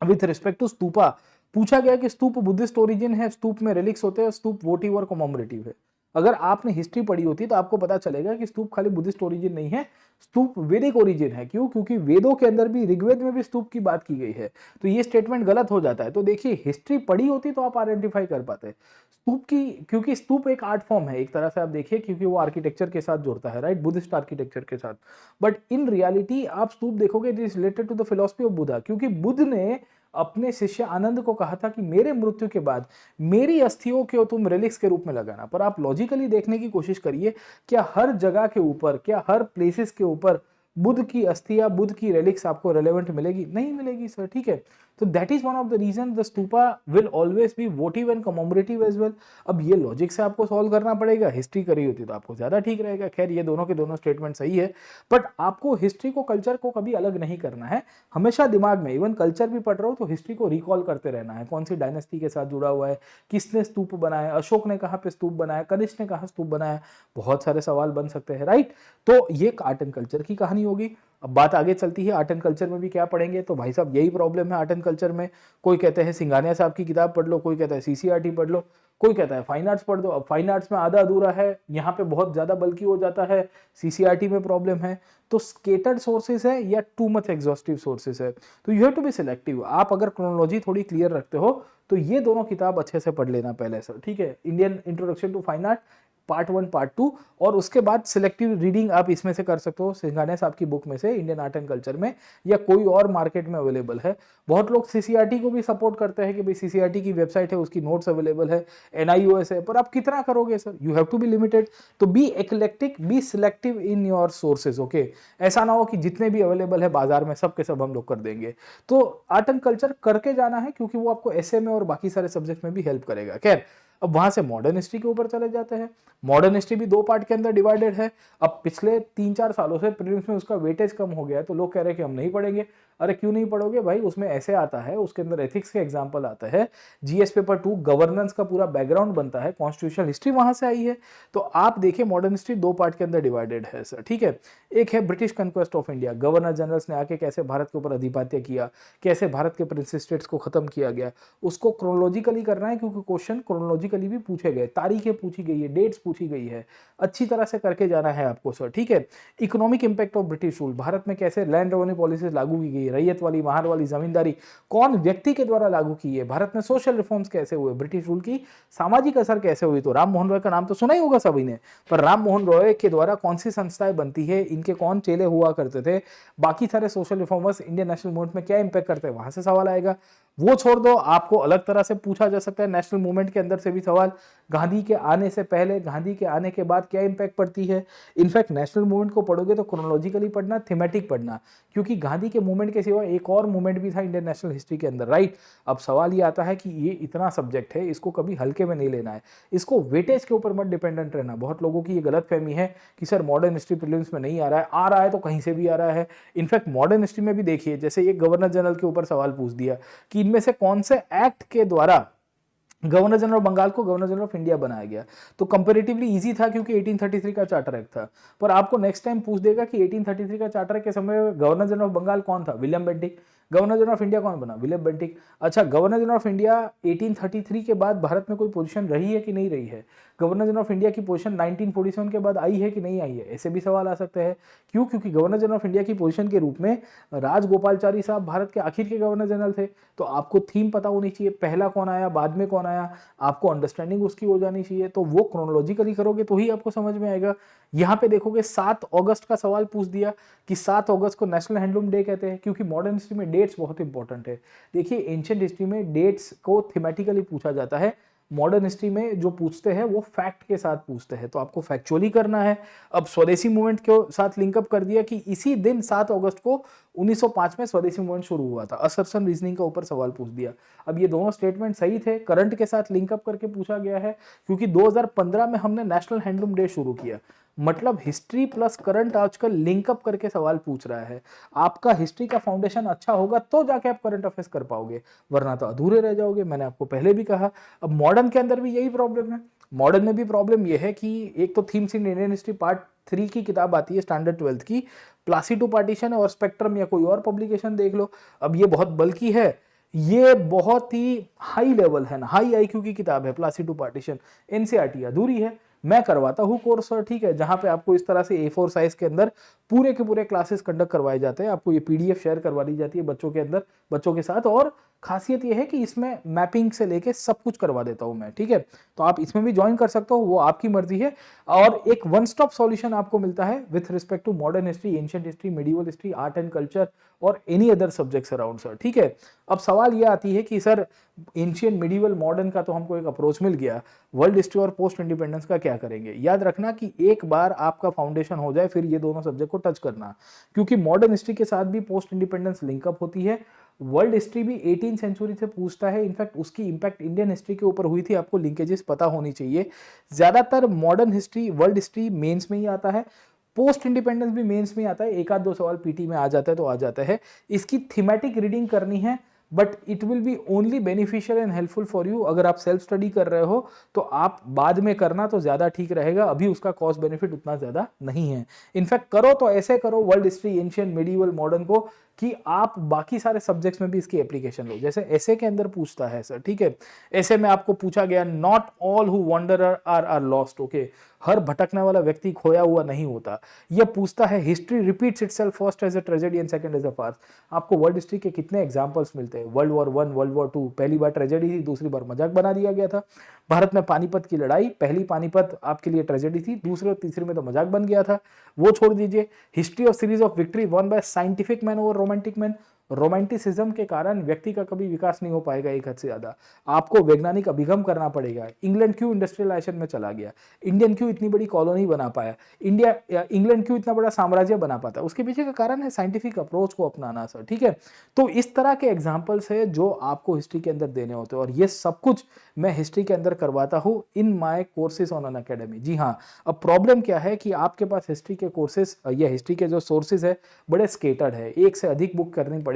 विथ रिस्पेक्ट टू स्तूपा, पूछा गया कि स्तूप बुद्धिस्ट ओरिजिन है, स्तूप में रिलिक्स होते हैं, स्तूप वोटिव और कॉमेमोरेटिव है। अगर आपने हिस्ट्री पढ़ी होती तो आपको पता चलेगा कि स्तूप खाली बुद्धिस्ट ओरिजिन नहीं है, स्तूप वैदिक ओरिजिन है। क्यों? क्योंकि वेदों के अंदर भी, ऋग्वेद में भी स्तूप की बात की गई है। तो ये स्टेटमेंट गलत हो जाता है। तो देखिए हिस्ट्री पढ़ी होती तो आप आइडेंटिफाई कर पाते स्तूप की, क्योंकि स्तूप एक आर्ट फॉर्म है एक तरह से आप देखिए, क्योंकि वो आर्किटेक्चर के साथ जुड़ता है, राइट, बुद्धिस्ट आर्किटेक्चर के साथ। बट इन रियलिटी आप स्तूप देखोगे it is related to the philosophy of Buddha, क्योंकि बुद्ध ने अपने शिष्य आनंद को कहा था कि मेरे मृत्यु के बाद मेरी अस्थियों को तुम रिलिक्स के रूप में लगाना। पर आप लॉजिकली देखने की कोशिश करिए, क्या हर जगह के ऊपर, क्या हर प्लेसेस के ऊपर बुद्ध की अस्थियां, बुद्ध की रिलिक्स आपको रेलेवेंट मिलेगी? नहीं मिलेगी सर, ठीक है। तो that is one of the reason the stupa will always be votive and commemorative as well. अब ये लॉजिक से आपको सॉल्व करना पड़ेगा, हिस्ट्री करी होती तो आपको ज्यादा ठीक रहेगा। खैर ये दोनों के दोनों स्टेटमेंट सही है, बट आपको हिस्ट्री को, कल्चर को कभी अलग नहीं करना है। हमेशा दिमाग में, इवन कल्चर भी पढ़ रहे हो तो हिस्ट्री को रिकॉल करते रहना है, कौन सी डायनेस्टी के साथ जुड़ा हुआ है, किसने स्तूप बनाया, अशोक ने कहाँ पे स्तूप बनाया, कनिष्क ने कहाँ स्तूप बनाया, बहुत सारे सवाल बन सकते हैं, राइट। तो ये आर्ट एंड कल्चर की कहानी होगी। अब बात आगे चलती है, आर्ट एंड कल्चर में भी क्या पढ़ेंगे? तो भाई साहब यही प्रॉब्लम है आर्ट एंड कल्चर में। कोई कहते हैं सिंघानिया साहब की किताब पढ़ लो, कोई कहता है सीसीआरटी पढ़ लो, कोई कहता है फाइन आर्ट्स पढ़ दो। अब फाइन आर्ट्स में आधा अधूरा है, यहाँ पे बहुत ज्यादा बल्कि हो जाता है, सीसीआरटी में प्रॉब्लम है। तो स्केटर्ड सोर्सेज है या टू मच एग्जॉस्टिव सोर्सेज है, तो you have to be selective. आप अगर क्रोनोलॉजी थोड़ी क्लियर रखते हो तो ये दोनों किताब अच्छे से पढ़ लेना पहले सर, ठीक है। Indian introduction to fine art part 1 part 2, और उसके बाद सिलेक्टिव रीडिंग आप इसमें से कर सकते हो, सिंघानिया साहब की बुक में से, इंडियन आर्ट एंड कल्चर में, या कोई और मार्केट में अवेलेबल है। बहुत लोग सीसीआरटी को भी सपोर्ट करते हैं कि भाई सीसीआरटी की वेबसाइट है, उसकी नोट्स अवेलेबल है, एनआईओएस है, पर आप कितना करोगे sir? You have to be limited. तो be eclectic, be selective in your sources, okay. ऐसा ना हो कि जितने भी अवेलेबल है बाजार में सब के सब हम लोग कर देंगे। तो आर्ट एंड कल्चर करके जाना है, क्योंकि वो आपको एसए में और बाकी सारे सब्जेक्ट में भी हेल्प करेगा। खैर अब वहां से मॉडर्न हिस्ट्री के ऊपर चले जाते हैं। मॉडर्न हिस्ट्री भी 2 पार्ट के अंदर डिवाइडेड है। अब पिछले 3-4 सालों से प्रीलिम्स में उसका वेटेज कम हो गया है, तो लोग कह रहे हैं कि हम नहीं पढ़ेंगे। अरे क्यों नहीं पढ़ोगे भाई? उसमें ऐसे आता है, उसके अंदर एथिक्स के एग्जाम्पल आता है, जीएस पेपर 2 गवर्नेंस का पूरा बैकग्राउंड बनता है, कॉन्स्टिट्यूशनल हिस्ट्री वहां से आई है। तो आप देखिए मॉडर्न हिस्ट्री 2 पार्ट के अंदर डिवाइडेड है सर, ठीक है। एक है British conquest of India, governor generals ने आके कैसे भारत के ऊपर अधिपत्य किया, कैसे भारत के प्रिंसेस स्टेट्स को खत्म किया गया, उसको क्रोनोलॉजिकली करना है, क्योंकि क्वेश्चन क्रोनोलॉजिकली भी पूछे गए, तारीखें पूछी गई है, डेट्स पूछी गई है, अच्छी तरह से करके जाना है आपको सर, ठीक है। Economic impact of British rule, Bharat में कैसे लैंड रेवेन्यू पॉलिसीज लागू की गई, रैयत वाली, महार वाली जमींदारी कौन व्यक्ति के द्वारा लागू की है, भारत में सोशल रिफॉर्म्स कैसे हुए, ब्रिटिश रूल की सामाजिक असर कैसे हुई। तो राम मोहन रॉय का नाम तो सुना ही होगा सभी ने, पर राम मोहन रॉय के द्वारा कौन सी संस्थाएं बनती है, इनके कौन चेले हुआ करते थे, बाकी सारे social reformers Indian national movement में क्या इंपैक्ट करते हैं, वहां से सवाल आएगा। वो छोड़ दो, आपको अलग तरह से पूछा जा सकता है नेशनल मूवमेंट के अंदर से भी सवाल, गांधी के आने से पहले, गांधी के आने के बाद क्या इंपैक्ट पड़ती है। इनफैक्ट नेशनल मूवमेंट को पढ़ोगे तो क्रोनोलॉजिकली पढ़ना, थीमेटिक पढ़ना, क्योंकि गांधी के मूवमेंट के सिवा एक और मूवमेंट भी था इंडियन नेशनल हिस्ट्री के अंदर, राइट। अब सवाल ये आता है कि ये इतना सब्जेक्ट है, इसको कभी हल्के में नहीं लेना है, इसको वेटेज के ऊपर मत डिपेंडेंट रहना। बहुत लोगों की ये गलत फहमी है कि सर मॉडर्न हिस्ट्री प्रीलिम्स में नहीं आ रहा है तो कहीं से भी आ रहा है। इनफैक्ट मॉडर्न हिस्ट्री में भी देखिए, जैसे ये गवर्नर जनरल के ऊपर सवाल पूछ दिया कि इनमें से कौन से एक्ट के द्वारा गवर्नर जनरल ऑफ बंगाल को गवर्नर जनरल ऑफ इंडिया बनाया गया, तो कंपैरेटिवली इजी था क्योंकि 1833 का चार्टर एक्ट था। पर आपको नेक्स्ट टाइम पूछ देगा कि 1833 का चार्टर के समय गवर्नर जनरल ऑफ बंगाल कौन था, William Bentinck. Governor general of India कौन बना, विलियम बेंटिक। अच्छा, गवर्नर जनरल ऑफ इंडिया 1833 के बाद भारत में कोई पोजीशन रही है कि नहीं रही है, गवर्नर जनरल ऑफ इंडिया की पोजीशन 1947 के बाद आई है कि नहीं आई है, ऐसे भी सवाल आ सकते हैं। क्यों? क्योंकि गवर्नर जनरल ऑफ इंडिया की पोजीशन के रूप में राजगोपालचारी साहब भारत के आखिर के गवर्नर जनरल थे। तो आपको थीम पता होनी चाहिए, पहला कौन आया, बाद में कौन आया, आपको अंडरस्टैंडिंग उसकी हो जानी चाहिए। तो वो क्रोनोलॉजिकली करोगे तो ही आपको समझ में आएगा। यहाँ पे देखोगे 7 अगस्त का सवाल पूछ दिया कि 7 अगस्त को नेशनल हैंडलूम डे कहते हैं, क्योंकि मॉडर्न हिस्ट्री में डेट्स बहुत इंपॉर्टेंट है। देखिए एंशिएंट हिस्ट्री में डेट्स को थीमेटिकली पूछा जाता है, मॉडर्न हिस्ट्री में जो पूछते हैं वो फैक्ट के साथ पूछते हैं, तो आपको फैक्चुअली करना है। अब स्वदेशी मूवमेंट के साथ लिंकअप कर दिया कि इसी दिन 7 अगस्त को 1905 में स्वदेशी मूवमेंट शुरू हुआ था, असर्शन रीजनिंग के ऊपर सवाल पूछ दिया। अब ये दोनों स्टेटमेंट सही थे, करंट के साथ लिंकअप करके पूछा गया है, क्योंकि 2015 में हमने नेशनल हैंडलूम डे शुरू किया, मतलब हिस्ट्री प्लस करंट आजकल लिंकअप करके सवाल पूछ रहा है। आपका हिस्ट्री का फाउंडेशन अच्छा होगा तो जाके आप करंट अफेयर्स कर पाओगे, वरना तो अधूरे रह जाओगे, मैंने आपको पहले भी कहा। अब मॉडर्न के अंदर भी यही प्रॉब्लम है। मॉडर्न में भी प्रॉब्लम यह है कि एक तो themes in Indian history part 3 की किताब आती है स्टैंडर्ड 12th की, प्लासी2 पार्टीशन और स्पेक्ट्रम या कोई और पब्लिकेशन देख लो। अब ये बहुत बल्कि है, ये बहुत ही हाई लेवल है ना, हाई आईक्यू की किताब है प्लासी2 पार्टीशन, एनसीईआरटी अधूरी है। मैं करवाता हूँ कोर्स सर, ठीक है, जहां पे आपको इस तरह से A4 साइज के अंदर पूरे के पूरे क्लासेस कंडक्ट करवाए जाते हैं, आपको ये PDF शेयर करवा दी जाती है बच्चों के अंदर, बच्चों के साथ, और खासियत ये है कि इसमें मैपिंग से लेके सब कुछ करवा देता हूं मैं, ठीक है। तो आप इसमें भी ज्वाइन कर सकते हो, वो आपकी मर्जी है। और एक वन स्टॉप सॉल्यूशन आपको मिलता है with respect to modern history, ancient history, medieval history, art and culture और any other subjects around sir, ठीक है। अब सवाल ये आती है कि सर एंशिएंट, मेडिवल, मॉडर्न का तो हमको एक अप्रोच मिल गया, वर्ल्ड हिस्ट्री और पोस्ट इंडिपेंडेंस का क्या करेंगे। याद रखना कि एक बार आपका फाउंडेशन हो जाए फिर ये दोनों सब्जेक्ट को टच करना, क्योंकि मॉडर्न हिस्ट्री के साथ भी पोस्ट इंडिपेंडेंस लिंकअप होती है। वर्ल्ड हिस्ट्री भी 18 सेंचुरी से पूछता है, इनफैक्ट उसकी इंपैक्ट इंडियन हिस्ट्री के ऊपर हुई थी, आपको लिंकेजेस पता होनी चाहिए। ज्यादातर modern history, world history mains में ही आता है, पोस्ट इंडिपेंडेंस भी मेंस में आता है, एक आध दो सवाल पीटी में आ जाता है तो आ जाता है। इसकी थीमेटिक रीडिंग करनी है, but it will be only beneficial and helpful for you. अगर आप सेल्फ स्टडी कर रहे हो तो आप बाद में करना तो ज्यादा ठीक रहेगा, अभी उसका कॉस्ट बेनिफिट उतना ज्यादा नहीं है। इनफैक्ट करो तो ऐसे करो world history, ancient, medieval, modern को, कि आप बाकी सारे सब्जेक्ट्स में भी इसकी एप्लीकेशन लो। जैसे ऐसे के अंदर पूछता है सर, ठीक है, ऐसे में आपको पूछा गया not all who wander are lost, okay, हर भटकने वाला व्यक्ति खोया हुआ नहीं होता। यह पूछता है history repeats itself first as a tragedy and second as a farce. आपको वर्ल्ड हिस्ट्री के कितने एग्जांपल्स मिलते हैं, वर्ल्ड वॉर 1, वर्ल्ड वॉर 2, पहली बार ट्रेजेडी थी, दूसरी बार मजाक बना दिया गया था। भारत में पानीपत की लड़ाई, पहली पानीपत आपके लिए ट्रेजेडी थी, दूसरे और तीसरे में तो मजाक बन गया था, वो छोड़ दीजिए। History of series of victory one by scientific man over romantic man. Romanticism के कारण व्यक्ति का कभी विकास नहीं हो पाएगा एक हद से ज्यादा, आपको वैज्ञानिक अभिगम करना पड़ेगा। इंग्लैंड क्यों इंडस्ट्रियलाइजेशन में चला गया, इंडियन क्यों इतनी बड़ी कॉलोनी बना पाया, इंग्लैंड क्यों इतना बड़ा साम्राज्य बना पाता, उसके पीछे का कारण है साइंटिफिक अप्रोच को अपनाना सर, ठीक है। तो इस तरह के एग्जाम्पल्स है जो आपको हिस्ट्री के अंदर देने होते हैं, और ये सब कुछ मैं हिस्ट्री के अंदर करवाता हूँ इन माई कोर्सेज ऑन अनअकैडमी। जी हाँ, अब प्रॉब्लम क्या है कि आपके पास हिस्ट्री के कोर्सेज या हिस्ट्री के जो सोर्सेज है बड़े स्केटर्ड है, एक से अधिक बुक करनी पड़ेगी।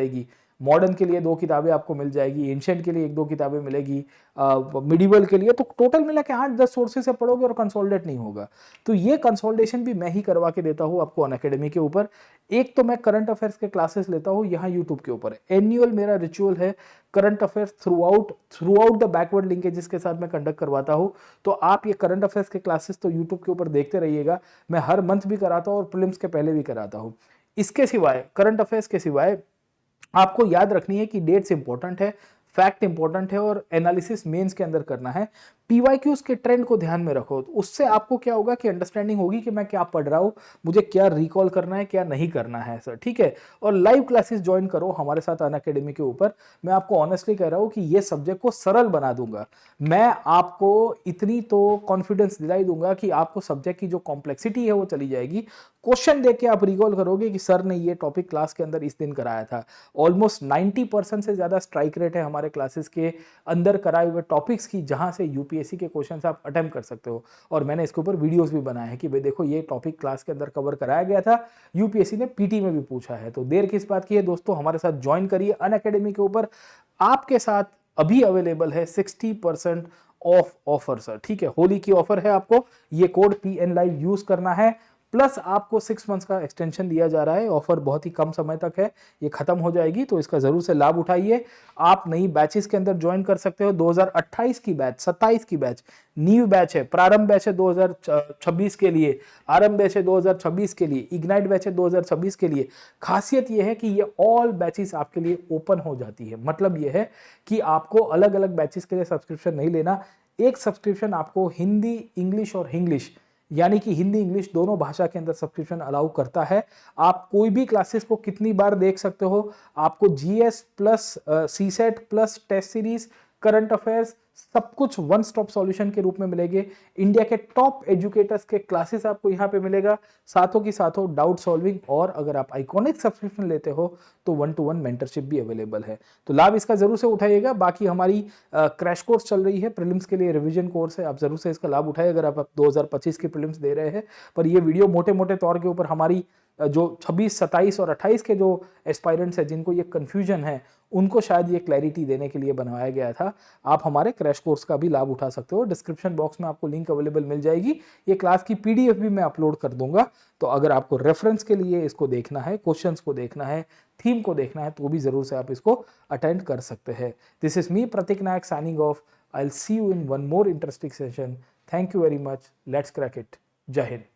मॉडर्न के लिए 2 किताबें आपको मिल जाएगी, एंशिएंट के लिए 1-2 किताबें मिलेगी, मिडिवल के लिए तो टोटल मिला के 8-10 सोर्सेज से पढ़ोगे और कंसोलिडेट नहीं होगा। तो ये कंसोलिडेशन भी मैं ही करवा के देता हूँ आपको अनअकैडमी के ऊपर। एक तो मैं करंट अफेयर्स के क्लासेस लेता हूँ यहाँ यूट्यूब के ऊपर, एनुअल मेरा रिचुअल है, current affairs through out the backward linkages के साथ मैं कंडक्ट करवाता हूँ। तो आप ये करंट अफेयर्स के क्लासेस तो यूट्यूब के ऊपर देखते रहिएगा, मैं हर मंथ भी कराता हूँ और प्रीलिम्स के पहले भी कराता हूँ। इसके सिवाय, करंट अफेयर्स के सिवाय आपको याद रखनी है कि डेट्स इंपॉर्टेंट है, फैक्ट इंपॉर्टेंट है, और एनालिसिस मेंस के अंदर करना है। पीवाईक्यूज के ट्रेंड को ध्यान में रखो, तो उससे आपको क्या होगा कि अंडरस्टैंडिंग होगी कि मैं क्या पढ़ रहा हूँ, मुझे क्या रिकॉल करना है, क्या नहीं करना है सर, ठीक है। और लाइव क्लासेस ज्वाइन करो हमारे साथ अनअकैडमी के ऊपर। मैं आपको ऑनेस्टली कह रहा हूँ कि ये सब्जेक्ट को सरल बना दूंगा। मैं आपको इतनी तो कॉन्फिडेंस दिलाई दूंगा कि आपको सब्जेक्ट की जो कॉम्प्लेक्सिटी है वो चली जाएगी। क्वेश्चन देख के आप रिकॉल करोगे कि सर ने ये टॉपिक क्लास के अंदर इस दिन कराया था। ऑलमोस्ट 90% से ज्यादा स्ट्राइक रेट है हमारे क्लासेस के अंदर कराए हुए टॉपिक्स की, जहां से यूपीएससी के क्वेश्चंस आप अटेम्प्ट कर सकते हो। और मैंने इसके ऊपर वीडियोस भी बनाए हैं कि भाई देखो ये टॉपिक क्लास के अंदर कवर कराया गया था, यूपीएससी ने पीटी में भी पूछा है। तो देर किस बात की है दोस्तों, हमारे साथ ज्वाइन करिए अनअकैडमी के ऊपर। आपके साथ अभी अवेलेबल है 60% ऑफ ऑफर सर, ठीक है, होली की ऑफर है। आपको ये कोड PN लाइव यूज करना है, प्लस आपको 6 मंथ्स का एक्सटेंशन दिया जा रहा है। ऑफर बहुत ही कम समय तक है, ये खत्म हो जाएगी, तो इसका जरूर से लाभ उठाइए। आप नई बैचेस के अंदर ज्वाइन कर सकते हो। 2028 की बैच, 27 की बैच न्यू बैच है, प्रारंभ बैच है 2026 के लिए, आरंभ बैच है 2026 के लिए, इग्नाइट बैच है 2026 के लिए। खासियत यह है कि ये ऑल बैचेस आपके लिए ओपन हो जाती है। मतलब यह है कि आपको अलग अलग बैचेस के लिए सब्सक्रिप्शन नहीं लेना, एक सब्सक्रिप्शन आपको हिंदी, इंग्लिश और इंग्लिश यानी कि हिंदी इंग्लिश दोनों भाषा के अंदर सब्सक्रिप्शन अलाउ करता है। आप कोई भी क्लासेस को कितनी बार देख सकते हो, आपको GS plus CSAT plus test series, current affairs सब कुछ वन स्टॉप सॉल्यूशन के रूप में मिलेंगे। इंडिया के टॉप एजुकेटर्स के क्लासेस आपको यहाँ पे मिलेगा, साथों की साथों डाउट सॉल्विंग, और अगर आप आइकॉनिक सब्सक्रिप्शन लेते हो तो 1-to-1 मेंटरशिप भी अवेलेबल है। तो लाभ इसका जरूर से उठाइएगा। बाकी हमारी क्रैश कोर्स चल रही है, प्रीलिम्स के लिए रिवीजन कोर्स है, आप जरूर से इसका लाभ उठाइए अगर आप 2025 के प्रीलिम्स दे रहे हैं। पर ये वीडियो मोटे मोटे तौर के ऊपर हमारी जो 26, 27 और 28 के जो एस्पायरेंट्स हैं जिनको ये कंफ्यूजन है उनको शायद ये क्लैरिटी देने के लिए बनवाया गया था। आप हमारे क्रैश कोर्स का भी लाभ उठा सकते हो। डिस्क्रिप्शन बॉक्स में आपको लिंक अवेलेबल मिल जाएगी। ये क्लास की पीडीएफ भी मैं अपलोड कर दूंगा, तो अगर आपको रेफरेंस के लिए इसको देखना है, क्वेश्चंस को देखना है, थीम को देखना है, तो भी जरूर से आप इसको अटेंड कर सकते हैं। This is me Pratik Nayak signing off. I will see you in one more interesting session. Thank you very much. Let's crack it. जय हिंद।